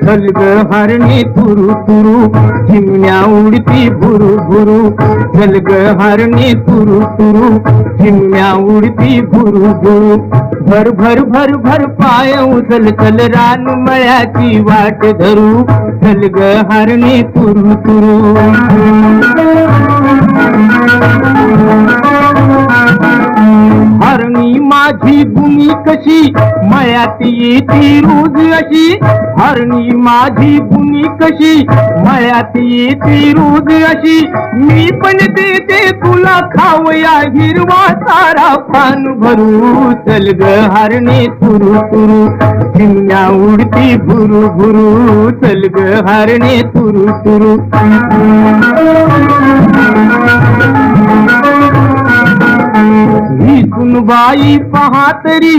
चल ग हरणी तुरु तुरु चिमण्या उडती भुरु भुरु चल ग हरणी तुरु तुरु चिमण्या उडती भुरु भुरु भर भर भर भर पाय उचल चल रान मळ्याची वाट धरू चल ग हरणी तुरु तुरु हरणी माझी गुणी कशी मळ्यात येती रोज अशी हरणी माझी गुणी कशी मळ्यात येती रोज अशी मी पण देते तुला खावया हिरवा सारा पान भरू चल ग हरणी तुरु तुरु चिमण्या उडती भुरु भुरु चल ग हरणी तुरु तुरु ही सुनबाई पहा तरी